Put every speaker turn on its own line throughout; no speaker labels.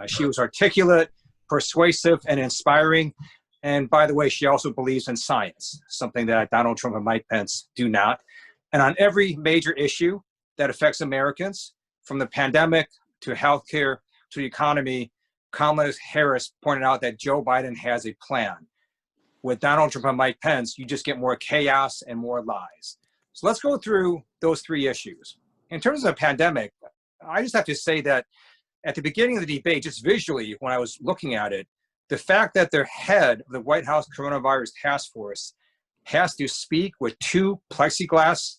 She was articulate, persuasive, and inspiring. And by the way, she also believes in science, something that Donald Trump and Mike Pence do not. And on every major issue that affects Americans, from the pandemic to healthcare to the economy, Kamala Harris pointed out that Joe Biden has a plan. With Donald Trump and Mike Pence, you just get more chaos and more lies. So let's go through those three issues. In terms of the pandemic, I just have to say that at the beginning of the debate, just visually, when I was looking at it, the fact that the head of the White House coronavirus task force has to speak with two plexiglass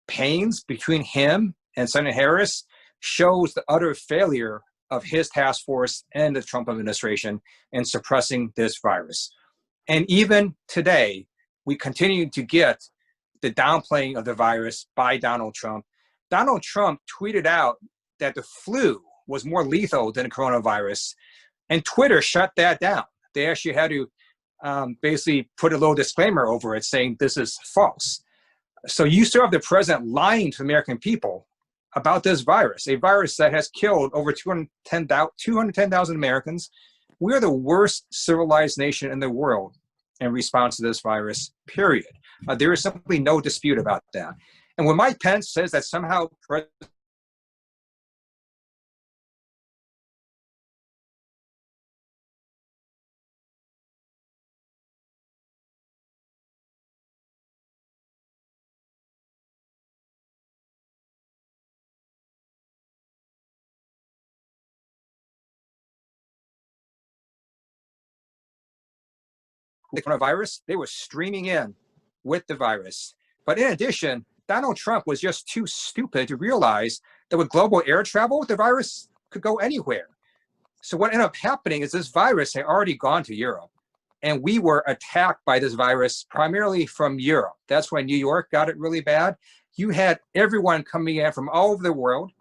panes between him and Senator Harris shows the utter failure of his task force and the Trump administration in suppressing this virus. And even today, we continue to get the downplaying of the virus by Donald Trump. Donald Trump tweeted out that the flu was more lethal than the coronavirus, and Twitter shut that down. They actually had to basically put a little disclaimer over it saying this is false. So you still have the president lying to the American people about this virus, a virus that has killed over 210,000 Americans. We are the worst civilized nation in the world in response to this virus, period. There is simply no dispute about that. And when Mike Pence says that somehow the coronavirus, they were streaming in with the virus. But in addition, Donald Trump was just too stupid to realize that with global air travel, the virus could go anywhere. So what ended up happening is this virus had already gone to Europe, and we were attacked by this virus primarily from Europe. That's why New York got it really bad. You had everyone coming in from all over the world,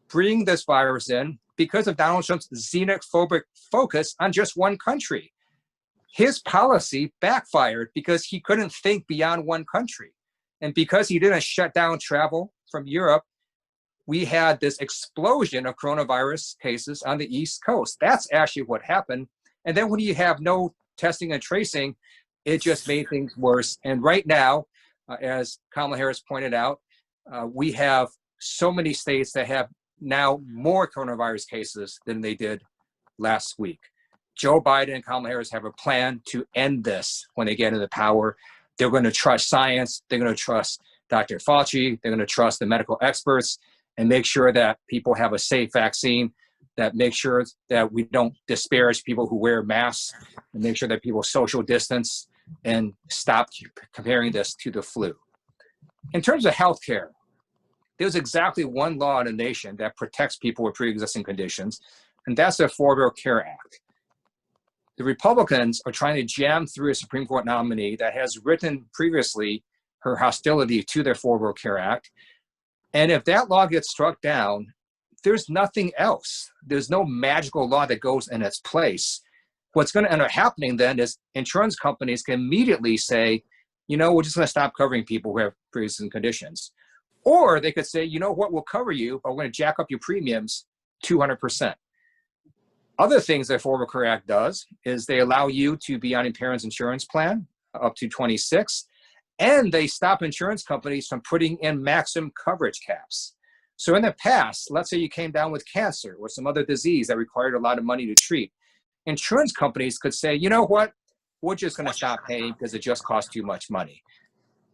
bringing this virus in because of Donald Trump's xenophobic focus on just one country. His policy backfired because he couldn't think beyond one country. And because he didn't shut down travel from Europe, we had this explosion of coronavirus cases on the East Coast. That's actually what happened. And then when you have no testing and tracing, it just made things worse. And right now, as Kamala Harris pointed out, we have so many states that have now more coronavirus cases than they did last week. Joe Biden and Kamala Harris have a plan to end this when they get into power. They're going to trust science. They're going to trust Dr. Fauci. They're going to trust the medical experts and make sure that people have a safe vaccine, that make sure that we don't disparage people who wear masks, and make sure that people social distance and stop comparing this to the flu. In terms of healthcare, there's exactly one law in the nation that protects people with pre-existing conditions, and that's the Affordable Care Act. The Republicans are trying to jam through a Supreme Court nominee that has written previously her hostility to the Affordable Care Act. And if that law gets struck down, there's nothing else. There's no magical law that goes in its place. What's going to end up happening then is insurance companies can immediately say, you know, we're just going to stop covering people who have pre-existing conditions. Or they could say, you know what, we'll cover you, but we're going to jack up your premiums 200%. Other things the Affordable Care Act does is they allow you to be on a parent's insurance plan up to 26, and they stop insurance companies from putting in maximum coverage caps. So in the past, let's say you came down with cancer or some other disease that required a lot of money to treat. Insurance companies could say, you know what, we're just going to stop paying because it just costs too much money.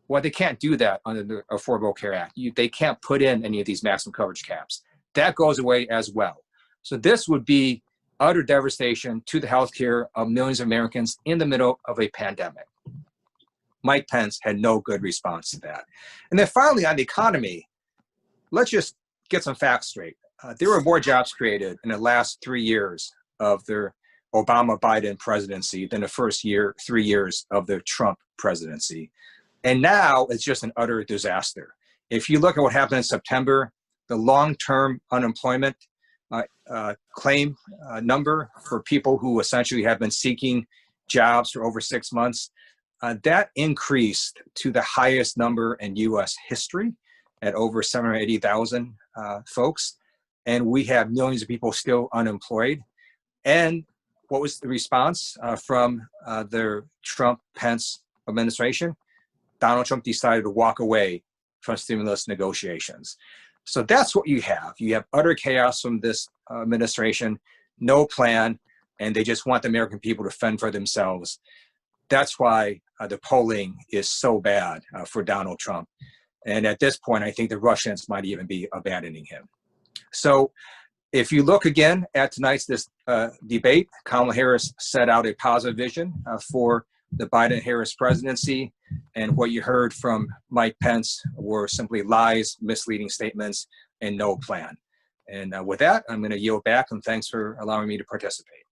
Well, they can't do that under the Affordable Care Act. They can't put in any of these maximum coverage caps. That goes away as well. So this would be utter devastation to the healthcare of millions of Americans in the middle of a pandemic. Mike Pence had no good response to that. And then finally, on the economy, let's just get some facts straight. There were more jobs created in the last 3 years of the Obama-Biden presidency than the first 3 years of the Trump presidency. And now it's just an utter disaster. If you look at what happened in September, the long-term unemployment claim number for people who essentially have been seeking jobs for over 6 months, that increased to the highest number in U.S. history at over 780,000 folks. And we have millions of people still unemployed. And what was the response from the Trump-Pence administration? Donald Trump decided to walk away from stimulus negotiations. So that's what you have. You have utter chaos from this administration, no plan, and they just want the American people to fend for themselves. That's why the polling is so bad for Donald Trump. And at this point, I think the Russians might even be abandoning him. So if you look again at tonight's debate, Kamala Harris set out a positive vision for the Biden-Harris presidency, and what you heard from Mike Pence were simply lies, misleading statements, and no plan. And with that, I'm going to yield back, and thanks for allowing me to participate.